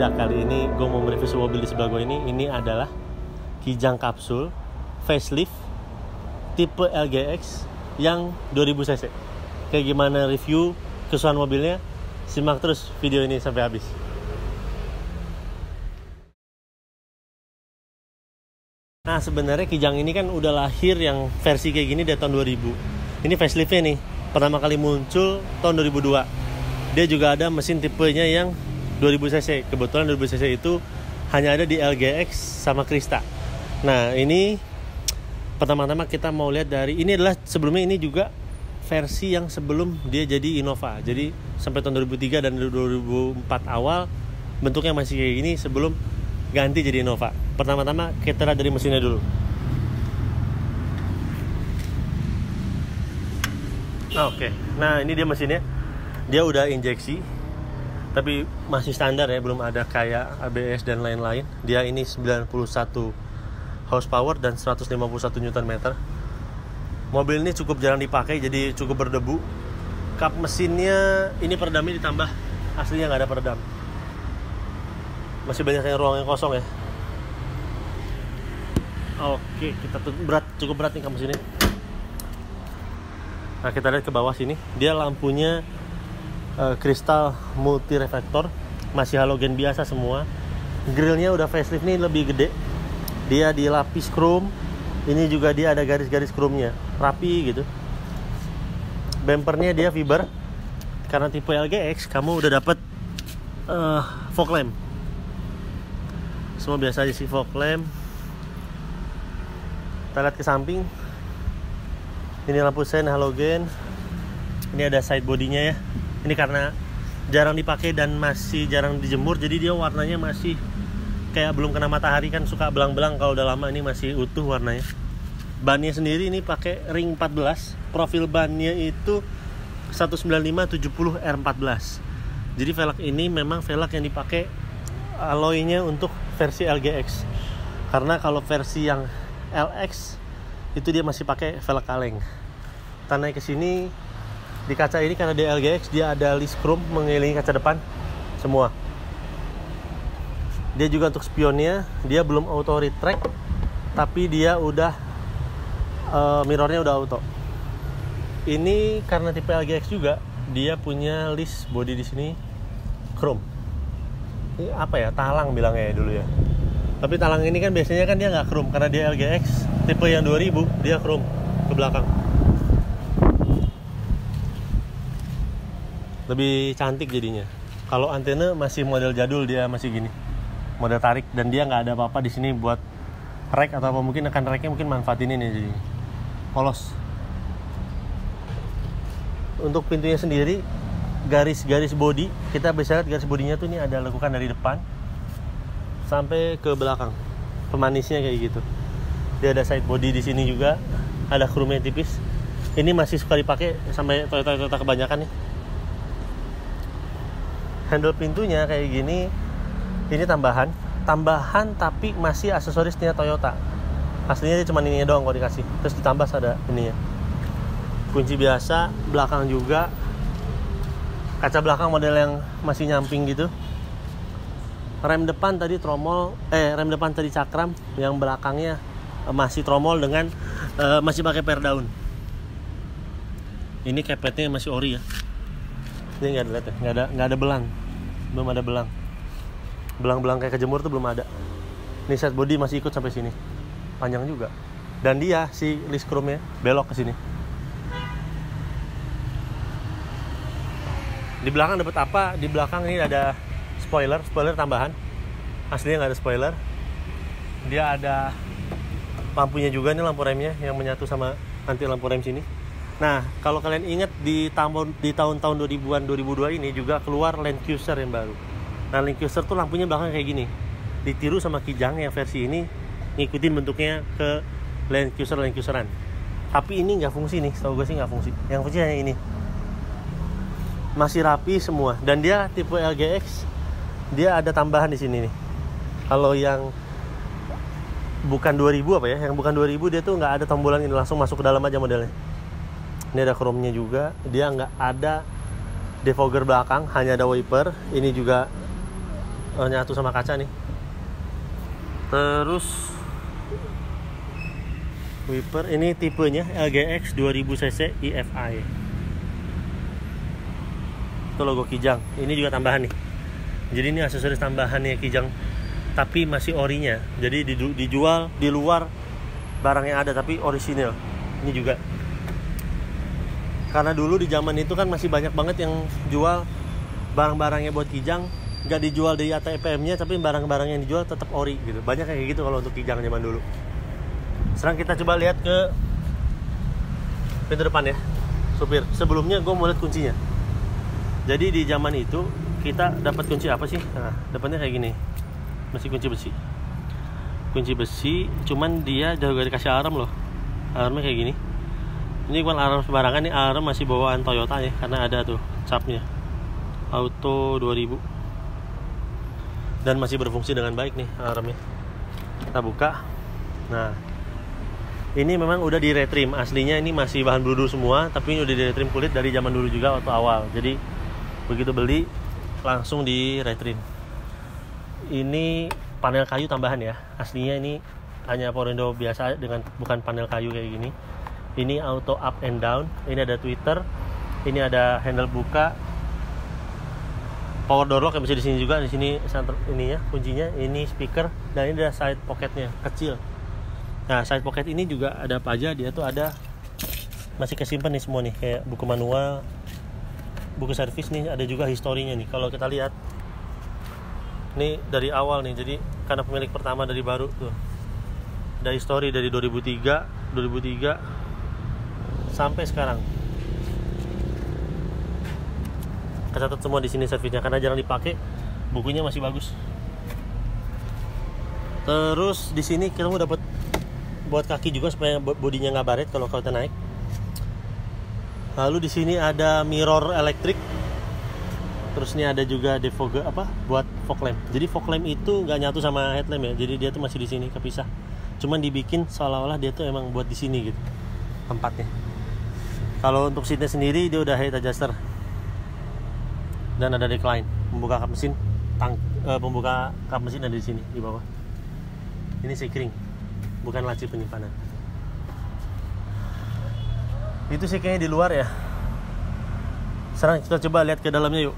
Ya, kali ini gue mau mereview mobil di sebelah gue ini. Ini adalah Kijang Capsule facelift tipe LGX yang 2000 cc. Kayak gimana review kesukaan mobilnya? Simak terus video ini sampai habis. Nah, sebenarnya Kijang ini kan udah lahir yang versi kayak gini dari tahun 2000. Ini faceliftnya nih, pertama kali muncul tahun 2002. Dia juga ada mesin tipenya yang 2000 cc. Kebetulan 2000 cc itu hanya ada di LGX sama Krista. Nah, ini pertama-tama kita mau lihat dari ini adalah sebelumnya ini juga versi yang sebelum dia jadi Innova. Jadi sampai tahun 2003 dan 2004 awal bentuknya masih kayak gini sebelum ganti jadi Innova. Pertama-tama kita lihat dari mesinnya dulu. Oke. Nah, ini dia mesinnya. Dia udah injeksi. Tapi masih standar ya, belum ada kayak ABS dan lain-lain. Dia ini 91 horsepower dan 151 Nm. Mobil ini cukup jarang dipakai, jadi cukup berdebu. Kap mesinnya ini peredamnya ditambah, aslinya nggak ada peredam. Masih banyak yang ruang yang kosong ya. Oke, kita cukup berat nih kap mesinnya. Nah, kita lihat ke bawah sini. Dia lampunya kristal multi reflektor, masih halogen biasa semua. Grillnya udah facelift nih, lebih gede. Dia dilapis chrome. Ini juga dia ada garis-garis chrome-nya, rapi gitu. Bumpernya dia fiber. Karena tipe LGX, kamu udah dapet fog lamp. Semua biasa aja sih, fog lamp. Kita lihat ke samping. Ini lampu sen halogen. Ini ada side bodinya ya. Ini karena jarang dipakai dan masih jarang dijemur, jadi dia warnanya masih kayak belum kena matahari, kan suka belang-belang kalau udah lama. Ini masih utuh warnanya. Bannya sendiri ini pakai ring 14. Profil bannya itu 195/70 R14. Jadi velg ini memang velg yang dipakai alloynya untuk versi LGX. Karena kalau versi yang LX itu dia masih pakai velg kaleng. Kita naik ke sini. Di kaca ini karena di LGX dia ada list chrome mengelilingi kaca depan semua. Dia juga untuk spionnya, dia belum auto retract, tapi dia udah mirrornya udah auto. Ini karena tipe LGX juga, dia punya list body di sini chrome. Ini apa ya, talang bilangnya ya dulu ya. Tapi talang ini kan biasanya kan dia nggak chrome, karena dia LGX tipe yang 2000 dia chrome ke belakang. Lebih cantik jadinya. Kalau antena masih model jadul, dia masih gini, model tarik, dan dia nggak ada apa-apa di sini buat rek atau apa. Mungkin akan reknya mungkin manfaatin ini jadi polos. Untuk pintunya sendiri garis-garis body, kita bisa lihat garis bodinya tuh ini ada lekukan dari depan sampai ke belakang. Pemanisnya kayak gitu. Dia ada side body di sini juga, ada chrome-nya tipis. Ini masih suka dipakai sampai Toyota kebanyakan nih. Handle pintunya kayak gini, ini tambahan tapi masih aksesorisnya Toyota. Aslinya dia cuma ini doang kalau dikasih, terus ditambah ada ininya. Kunci biasa, belakang juga. Kaca belakang model yang masih nyamping gitu. Rem depan tadi cakram, yang belakangnya masih tromol dengan masih pakai per daun. Ini kepetnya masih ori ya. Ini nggak ada lihat ya, nggak ada belang, belum ada belang kayak kejemur tuh belum ada. Ini set body masih ikut sampai sini, panjang juga. Dan dia si list chrome-nya belok ke sini. Di belakang dapat apa? Di belakang ini ada spoiler tambahan. Aslinya nggak ada spoiler. Dia ada lampunya juga nih, lampu remnya yang menyatu sama nanti lampu rem sini. Nah, kalau kalian ingat di tahun-tahun 2000-an 2002 ini juga keluar Land Cruiser yang baru. Nah, Land Cruiser tuh lampunya belakang kayak gini. Ditiru sama Kijang yang versi ini ngikutin bentuknya ke Land Cruiseran. Tapi ini nggak fungsi nih, setahu gue sih nggak fungsi. Yang fungsi hanya ini. Masih rapi semua, dan dia tipe LGX. Dia ada tambahan di sini nih. Kalau yang bukan 2000 apa ya? Yang bukan 2000 dia tuh nggak ada tombolan ini, langsung masuk ke dalam aja modelnya. Ini ada chrome-nya juga. Dia nggak ada defogger belakang, hanya ada wiper. Ini juga nyatu sama kaca nih. Terus wiper ini tipenya LGX 2000cc EFI. Itu logo Kijang. Ini juga tambahan nih. Jadi ini aksesoris tambahan nih Kijang, tapi masih orinya. Jadi dijual di luar barang yang ada tapi orisinil. Ini juga. Karena dulu di zaman itu kan masih banyak banget yang jual barang-barangnya buat Kijang, nggak dijual di ATPM-nya, tapi barang-barang yang dijual tetap ori gitu. Banyak kayak gitu kalau untuk Kijang zaman dulu. Sekarang kita coba lihat ke pintu depan ya, supir. Sebelumnya gue mau lihat kuncinya. Jadi di zaman itu kita dapat kunci apa sih? Nah, depannya kayak gini, masih kunci besi. Kunci besi, cuman dia juga dikasih alarm loh. Alarmnya kayak gini. Ini bukan alarm sembarangan, nih alarm masih bawaan Toyota ya, karena ada tuh capnya Auto 2000 dan masih berfungsi dengan baik nih alarmnya. Kita buka. Nah, ini memang udah di retrim. Aslinya ini masih bahan bludur semua, tapi ini udah di retrim kulit dari zaman dulu juga waktu awal. Jadi begitu beli langsung di retrim. Ini panel kayu tambahan ya. Aslinya ini hanya Power Window biasa dengan bukan panel kayu kayak gini. Ini auto up and down. Ini ada tweeter. Ini ada handle buka. Power door lock yang bisa di sini juga. Di sini center ini ya kuncinya. Ini speaker dan ini ada side pocketnya kecil. Nah, side pocket ini juga ada apa aja, dia tuh ada masih kesimpan nih semua nih, kayak buku manual, buku servis nih, ada juga historinya nih. Kalau kita lihat nih dari awal nih, jadi karena pemilik pertama dari baru tuh. Ada history dari 2003 sampai sekarang. Kecatat semua di sini servisnya karena jarang dipakai, bukunya masih bagus. Terus di sini kita mau dapat buat kaki juga supaya bodinya nggak baret kalau kita naik. Lalu di sini ada mirror elektrik. Terus ini ada juga defogger buat fog lamp. Jadi fog lamp itu nggak nyatu sama headlamp ya. Jadi dia tuh masih di sini kepisah. Cuman dibikin seolah-olah dia tuh emang buat di sini gitu tempatnya. Kalau untuk seatnya sendiri dia udah height adjuster dan ada decline. Pembuka kap mesin, pembuka kap mesin ada di sini di bawah. Ini sekring, bukan laci penyimpanan. Itu sih kayaknya di luar ya. Sekarang kita coba lihat ke dalamnya yuk.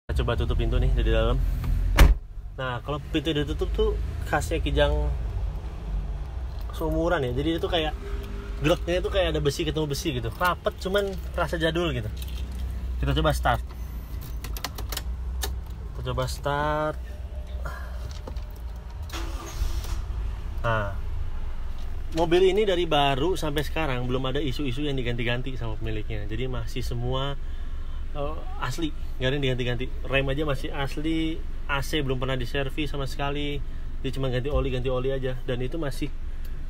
Kita coba tutup pintu nih dari dalam. Nah, kalau pintu ditutup tuh khasnya Kijang seumuran ya. Jadi itu kayak gloknya itu kayak ada besi ketemu besi gitu. Rapet cuman rasa jadul gitu. Kita coba start. Nah, mobil ini dari baru sampai sekarang belum ada isu-isu yang diganti-ganti sama pemiliknya. Jadi masih semua asli, nggak ada yang diganti-ganti. Rem aja masih asli, AC belum pernah diservis sama sekali. Dia cuma ganti oli aja, dan itu masih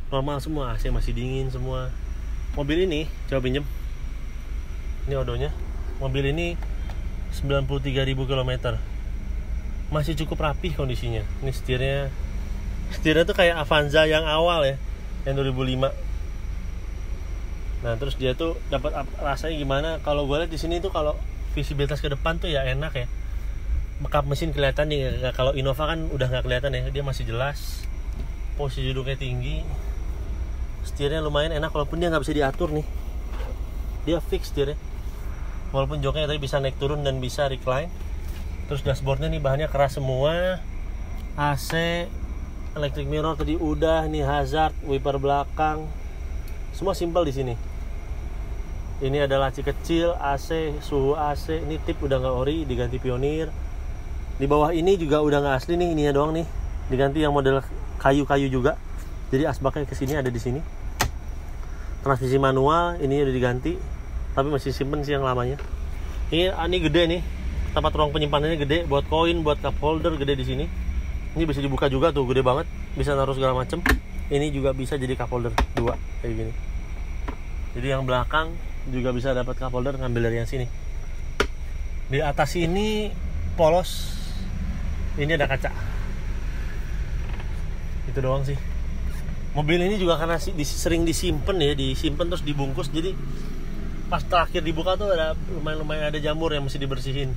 normal semua. AC masih dingin semua. Mobil ini coba pinjem. Ini odonya. Mobil ini 93.000 km. Masih cukup rapi kondisinya. Ini setirnya tuh kayak Avanza yang awal ya, yang 2005. Nah, terus dia tuh dapat rasanya gimana? Kalau gue lihat di sini tuh kalau visibilitas ke depan tuh ya enak ya. Kap mesin kelihatan nih. Kalau Innova kan udah nggak kelihatan ya, dia masih jelas. Posisi duduknya tinggi. Setirnya lumayan enak walaupun dia nggak bisa diatur nih. Dia fix setirnya. Walaupun joknya tadi bisa naik turun dan bisa recline. Terus dashboardnya nih bahannya keras semua. AC, electric mirror tadi udah, nih hazard, wiper belakang, semua simpel di sini. Ini ada laci kecil, AC, suhu AC. Ini tip udah nggak ori, diganti Pioneer. Di bawah ini juga udah nggak asli nih, ininya doang nih, diganti yang model kayu-kayu juga. Jadi asbaknya kesini ada di sini. Transmisi manual, ini udah diganti, tapi masih simpen sih yang lamanya. Ini gede nih, tempat ruang penyimpanannya gede, buat koin, buat cup holder gede di sini. Ini bisa dibuka juga tuh, gede banget, bisa naruh segala macem. Ini juga bisa jadi cup holder 2 kayak gini. Jadi yang belakang juga bisa dapat cup holder, ngambil dari yang sini. Di atas ini polos, ini ada kaca. Itu doang sih. Mobil ini juga karena sering disimpan ya, disimpan terus dibungkus, jadi pas terakhir dibuka tuh ada lumayan ada jamur yang mesti dibersihin.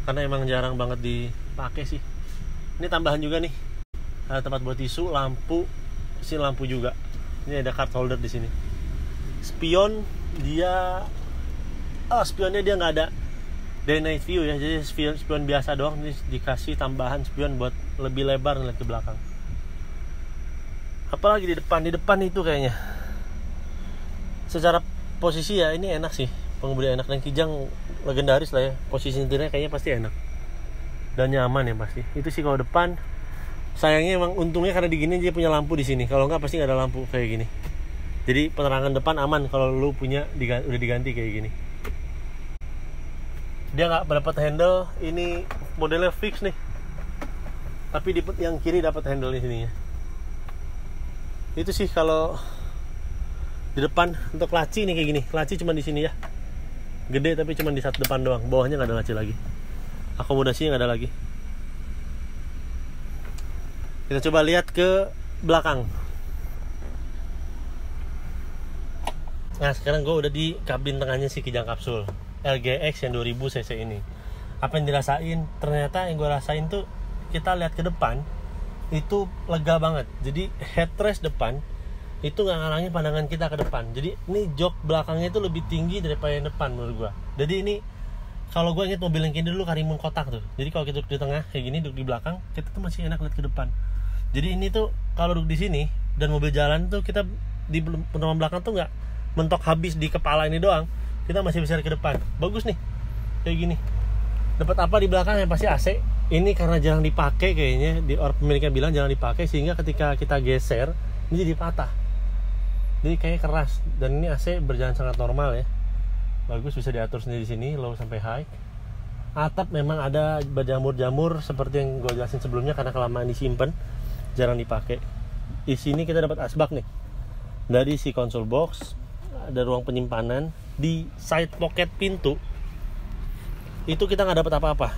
karena emang jarang banget dipakai sih. Ini tambahan juga nih, ada tempat buat tisu, lampu, sini lampu juga. Ini ada card holder di sini. Spion dia, spionnya dia nggak ada day night view ya, jadi spion biasa doang. Ini dikasih tambahan spion buat lebih lebar ngeliat ke belakang. Apalagi di depan itu kayaknya secara posisi ya ini enak sih, pengemudi enak, dan Kijang legendaris lah ya, posisi nyetirnya kayaknya pasti enak dan nyaman ya pasti. Itu sih kalau depan. Sayangnya emang untungnya karena di gini dia punya lampu di sini, kalau nggak pasti nggak ada lampu kayak gini. Jadi penerangan depan aman kalau lu punya udah diganti kayak gini. Dia nggak dapat handle, ini modelnya fix nih, tapi di yang kiri dapat handle di sininya. Itu sih kalau di depan. Untuk laci nih kayak gini, laci cuma di sini ya, gede tapi cuma di satu depan doang, bawahnya nggak ada laci lagi, akomodasinya nggak ada lagi. Kita coba lihat ke belakang. Nah sekarang gue udah di kabin tengahnya si Kijang Kapsul LGX yang 2000 cc ini. Apa yang dirasain? Ternyata yang gue rasain tuh, kita lihat ke depan itu lega banget. Jadi headrest depan itu nggak ngalangin pandangan kita ke depan. Jadi ini jok belakangnya itu lebih tinggi daripada yang depan menurut gue. Jadi ini kalau gue inget mobil yang kini dulu Karimun kotak tuh. Jadi kalau kita duduk di tengah kayak gini, duduk di belakang, kita tuh masih enak lihat ke depan. Jadi ini tuh kalau duduk di sini dan mobil jalan tuh, kita di penumpang belakang tuh nggak mentok habis di kepala ini doang, kita masih bisa ke depan. Bagus nih kayak gini. Dapat apa di belakang? Yang pasti AC. Ini karena jarang dipakai kayaknya, pemiliknya bilang jarang dipakai, sehingga ketika kita geser ini jadi patah, jadi kayak keras. Dan ini AC berjalan sangat normal ya, bagus, bisa diatur sendiri di sini low sampai high. Atap memang ada berjamur-jamur seperti yang gue jelasin sebelumnya, karena kelamaan disimpan jarang dipakai. Di sini kita dapat asbak nih dari si console box, ada ruang penyimpanan. Di side pocket pintu itu kita nggak dapat apa-apa,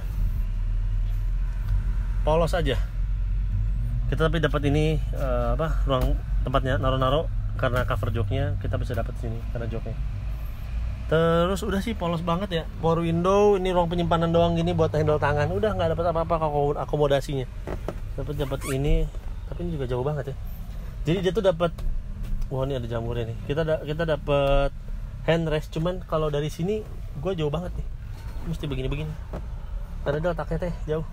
polos aja. Kita tapi dapat ini ruang tempatnya naro-naro, karena cover joknya kita bisa dapat sini karena joknya. Terus udah sih polos banget ya. Power window, ini ruang penyimpanan doang gini buat handle tangan. Udah nggak dapat apa-apa akomodasinya. Dapat ini, tapi ini juga jauh banget ya. Jadi dia tuh dapat, wah ini ada jamurnya nih. Kita dapat handrest, cuman kalau dari sini gue jauh banget nih, mesti begini-begini karena dia letaknya teh jauh.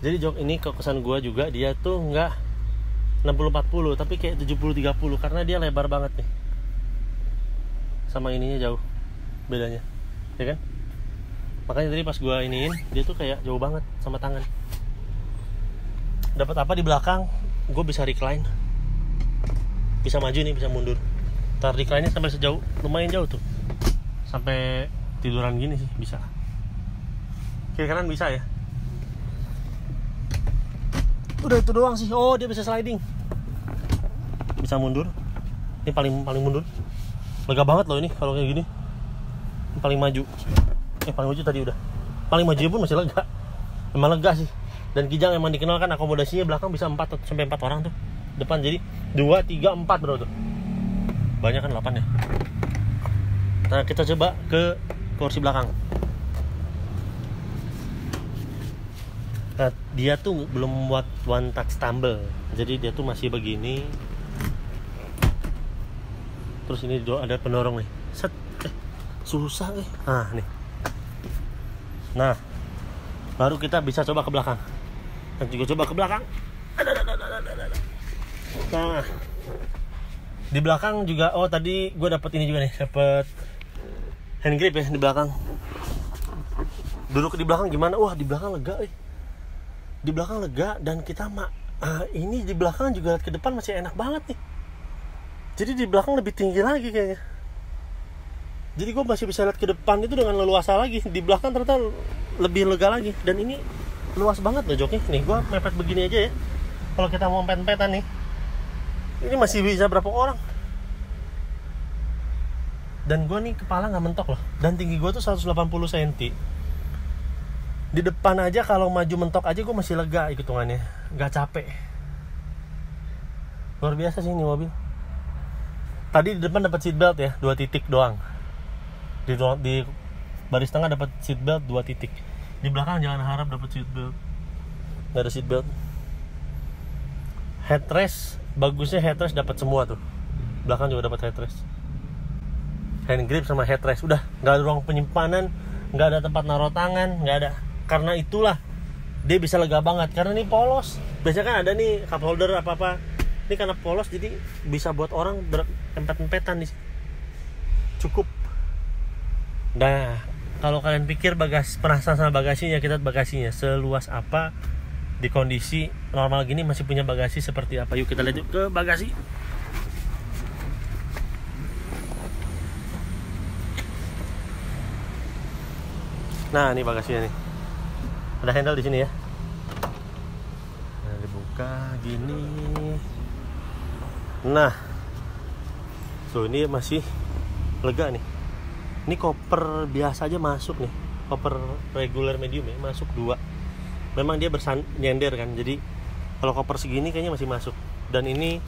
Jadi jok ini kekesan gue juga, dia tuh nggak 60-40 tapi kayak 70-30, karena dia lebar banget nih, sama ininya jauh bedanya ya kan. Makanya tadi pas gue iniin, dia tuh kayak jauh banget sama tangan. Dapat apa di belakang? Gue bisa recline, bisa maju nih, bisa mundur. Ntar recline-nya sampai sejauh, lumayan jauh tuh, sampai tiduran gini sih bisa. Kiri kanan bisa ya. Udah itu doang sih. Oh dia bisa sliding, bisa mundur. Ini paling mundur. Lega banget loh ini kalau kayak gini. Ini paling maju. Paling maju tadi udah. Paling maju pun masih lega. Emang lega sih. Dan Kijang emang dikenal kan akomodasinya belakang bisa 4 sampai 4 orang tuh. Depan jadi 2, 3, 4 bro tuh. Banyak kan 8 ya. Nah kita coba ke kursi belakang. Nah, dia tuh belum buat one touch tumble, jadi dia tuh masih begini. Terus ini ada pendorong nih. Set, susah Nah nih. Nah baru kita bisa coba ke belakang. Dan juga coba ke belakang. Nah di belakang juga, tadi gue dapet ini juga nih, dapet hand grip ya di belakang. Duduk di belakang gimana? Wah di belakang lega di belakang lega. Dan kita ini di belakang juga ke depan masih enak banget nih. Jadi di belakang lebih tinggi lagi kayaknya. Jadi gue masih bisa lihat ke depan itu dengan leluasa lagi. Di belakang ternyata lebih lega lagi. Dan ini luas banget loh joknya. Nih gue mepet begini aja ya. Kalau kita mau pet-petan nih, ini masih bisa berapa orang. Dan gue nih kepala gak mentok loh. Dan tinggi gue tuh 180 cm. Di depan aja kalau maju mentok aja gue masih lega hitungannya, gak capek. Luar biasa sih ini mobil. Tadi di depan dapat seatbelt ya, 2 titik doang. Di Baris tengah dapat seat belt 2 titik. Di belakang jangan harap dapat seat belt. Nggak ada seat belt. Headrest, bagusnya headrest dapat semua tuh. Belakang juga dapat headrest. Hand grip sama headrest, udah nggak ada ruang penyimpanan, nggak ada tempat naruh tangan, nggak ada. Karena itulah dia bisa lega banget, karena ini polos. Biasanya kan ada nih cup holder apa-apa. Ini karena polos jadi bisa buat orang berempet-empetan di sini. Cukup. Nah, kalau kalian pikir penasaran sama bagasinya, kita bagasinya seluas apa, di kondisi normal gini masih punya bagasi seperti apa. Yuk kita lihat yuk ke bagasi. Nah, ini bagasinya nih. Ada handle di sini ya. Nah, dibuka gini. Nah, so ini masih lega nih. Ini koper biasa aja masuk nih. Koper regular medium ya, masuk 2. Memang dia nyender kan. Jadi kalau koper segini kayaknya masih masuk. Dan ini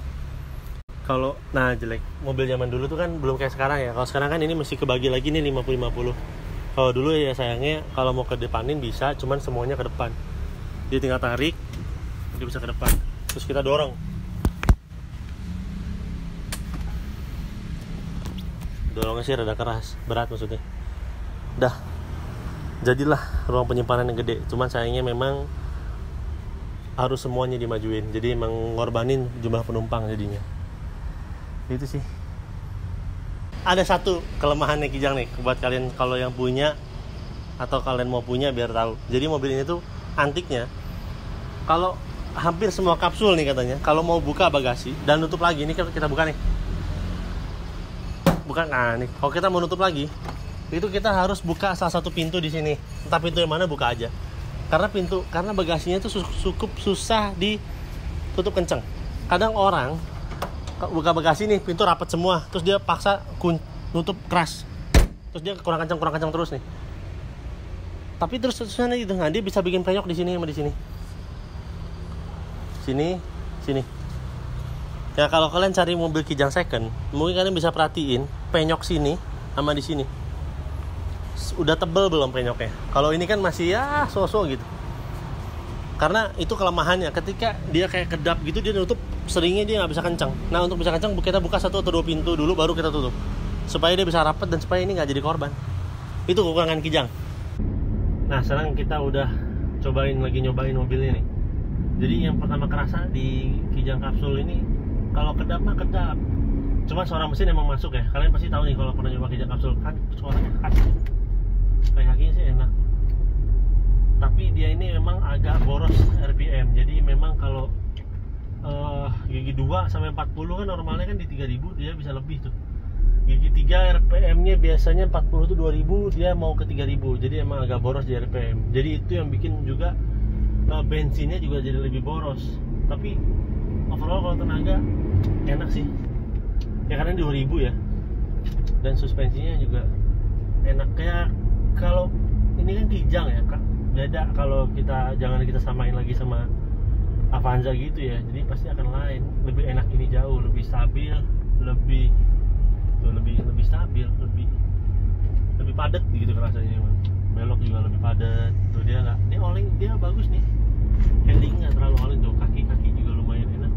kalau jelek. Mobil zaman dulu tuh kan belum kayak sekarang ya. Kalau sekarang kan ini masih kebagi lagi nih 50-50. Kalau dulu ya sayangnya kalau mau ke depanin bisa, cuman semuanya ke depan. Dia tinggal tarik, dia bisa ke depan. Terus kita dorong. Dorongnya sih rada keras, berat maksudnya. Dah, jadilah ruang penyimpanan yang gede. Cuman sayangnya memang harus semuanya dimajuin. Jadi emang ngorbanin jumlah penumpang jadinya. Itu sih. Ada satu kelemahannya Kijang nih buat kalian kalau yang punya atau kalian mau punya biar tahu. Jadi mobil ini tuh antiknya, kalau hampir semua kapsul nih katanya, kalau mau buka bagasi dan nutup lagi, ini kita buka nih. Bukan, nah nih, kalau kita mau nutup lagi, itu kita harus buka salah satu pintu di sini. Entah pintu yang mana, buka aja. Karena bagasinya itu cukup susah ditutup kenceng. Kadang orang buka bagasi nih, pintu rapat semua, terus dia paksa nutup keras, terus dia kurang kencang terus nih. Tapi terus susahnya gitu, nah dia bisa bikin penyok di sini sama di sini. Sini. Ya kalau kalian cari mobil Kijang second, mungkin kalian bisa perhatiin penyok sini sama di sini. Udah tebel belum penyoknya? Kalau ini kan masih ya so-so gitu. Karena itu kelemahannya, ketika dia kayak kedap gitu, dia nutup seringnya dia nggak bisa kencang. Nah, untuk bisa kencang kita buka 1 atau 2 pintu dulu, baru kita tutup, supaya dia bisa rapat dan supaya ini nggak jadi korban. Itu kekurangan Kijang. Nah, sekarang kita udah nyobain mobil ini. Jadi yang pertama kerasa di Kijang kapsul ini, kalau kedap mah kedap. Cuma suara mesin emang masuk ya. Kalian pasti tahu nih kalau pernah nyoba Kijang kapsul, kan suaranya khas. Kayak kakinya sih enak. Tapi dia ini memang agak boros RPM. Jadi memang kalau gigi 2 sampai 40 kan normalnya kan di 3000, dia bisa lebih tuh. Gigi 3 RPM-nya biasanya 40 tuh 2000, dia mau ke 3000. Jadi emang agak boros di RPM. Jadi itu yang bikin juga bensinnya juga jadi lebih boros. Tapi overall kalau tenaga enak sih. Ya karena 2000 ya. Dan suspensinya juga enak. Kayak kalau ini kan Kijang ya, Kak. Beda kalau jangan kita samain lagi sama Avanza gitu ya. Jadi pasti akan lain. Lebih enak ini jauh, lebih stabil, lebih stabil, lebih padat gitu rasanya emang. Belok juga lebih padat. Tuh dia oleng dia bagus nih. Handling nggak terlalu oleng tuh, kaki juga lumayan enak.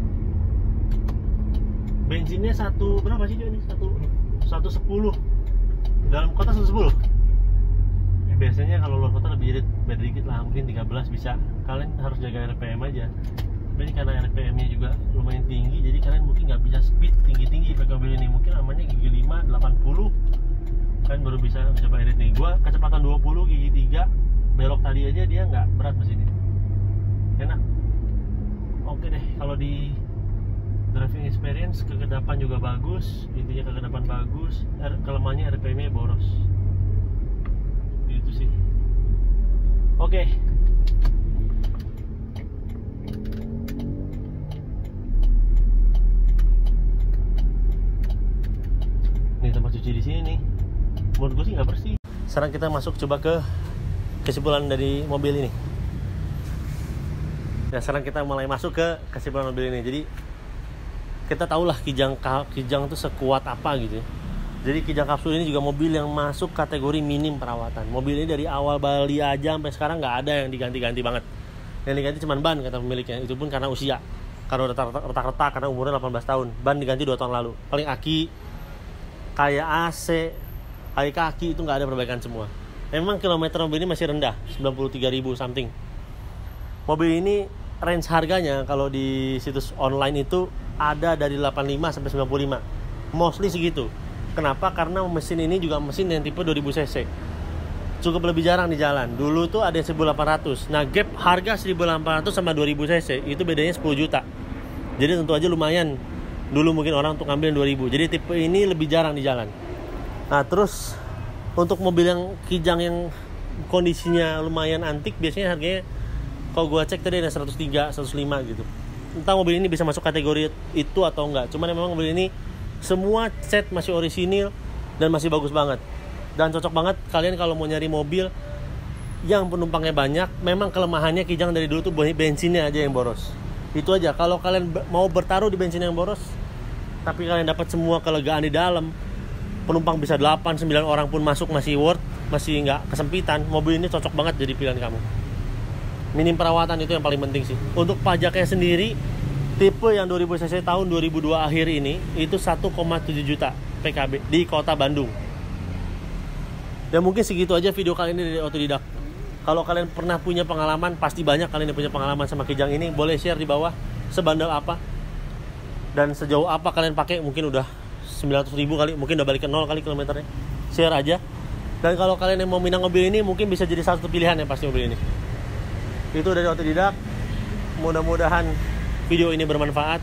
Bensinnya berapa sih ini? 110. Dalam kota 110. Biasanya kalau luar kota lebih beda dikit lah, mungkin 13 bisa. Kalian harus jaga RPM aja. Tapi karena RPM-nya juga lumayan tinggi, jadi kalian mungkin nggak bisa speed tinggi-tinggi pakai mobil ini. Mungkin amannya gigi 5, 80 kan baru bisa coba irit nih. Gua kecepatan 20, gigi 3 belok tadi aja dia nggak berat mesin ini. Enak. Oke deh, kalau di driving experience kekedapan juga bagus, intinya kekedapan bagus. Kelemahannya RPM-nya boros. Itu sih. Oke. Nih tempat cuci di sini nih. Menurut gue sih nggak bersih. Sekarang kita masuk coba ke kesimpulan dari mobil ini. Ya sekarang kita mulai masuk ke kesimpulan mobil ini. Jadi kita tahulah Kijang itu sekuat apa gitu ya. Jadi Kijang Kapsul ini juga mobil yang masuk kategori minim perawatan. Mobil ini dari awal Bali aja sampai sekarang nggak ada yang diganti-ganti banget. Yang diganti cuma ban kata pemiliknya, itu pun karena usia. Karena retak-retak karena umurnya 18 tahun. Ban diganti 2 tahun lalu. Paling aki, kayak AC, kayak kaki itu nggak ada perbaikan semua. Memang kilometer mobil ini masih rendah, 93.000 something. Mobil ini range harganya kalau di situs online itu ada dari 85 sampai 95. Mostly segitu. Kenapa? Karena mesin ini juga mesin yang tipe 2000 cc. Cukup lebih jarang di jalan. Dulu tuh ada 1800. Nah, gap harga 1800 sama 2000 cc itu bedanya 10 juta. Jadi tentu aja lumayan. Dulu mungkin orang untuk ngambil 2000. Jadi tipe ini lebih jarang di jalan. Nah, terus untuk mobil yang Kijang yang kondisinya lumayan antik, biasanya harganya kalau gua cek tadi ada 103, 105 gitu. Entah mobil ini bisa masuk kategori itu atau enggak. Cuman memang mobil ini semua set masih orisinil dan masih bagus banget. Dan cocok banget kalian kalau mau nyari mobil yang penumpangnya banyak. Memang kelemahannya Kijang dari dulu tuh bensinnya aja yang boros. Itu aja. Kalau kalian mau bertaruh di bensin yang boros, tapi kalian dapat semua kelegaan di dalam, penumpang bisa 8-9 orang pun masuk masih worth, masih nggak kesempitan, mobil ini cocok banget jadi pilihan kamu. Minim perawatan itu yang paling penting sih. Untuk pajaknya sendiri, tipe yang 2000 cc tahun 2002 akhir ini itu 1,7 juta PKB di kota Bandung. Dan mungkin segitu aja video kali ini dari Otodidak. Kalau kalian pernah punya pengalaman, pasti banyak kalian yang punya pengalaman sama Kijang ini, boleh share di bawah sebandel apa dan sejauh apa kalian pakai. Mungkin udah 900.000 kali, mungkin udah balik ke 0 kali kilometernya. Share aja. Dan kalau kalian yang mau minang mobil ini, mungkin bisa jadi satu pilihan ya pasti mobil ini. Itu dari Otodidak. Mudah-mudahan video ini bermanfaat.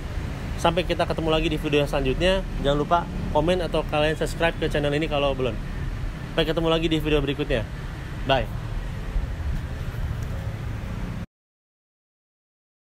Sampai kita ketemu lagi di video yang selanjutnya. Jangan lupa komen atau kalian subscribe ke channel ini kalau belum. Sampai ketemu lagi di video berikutnya. Bye.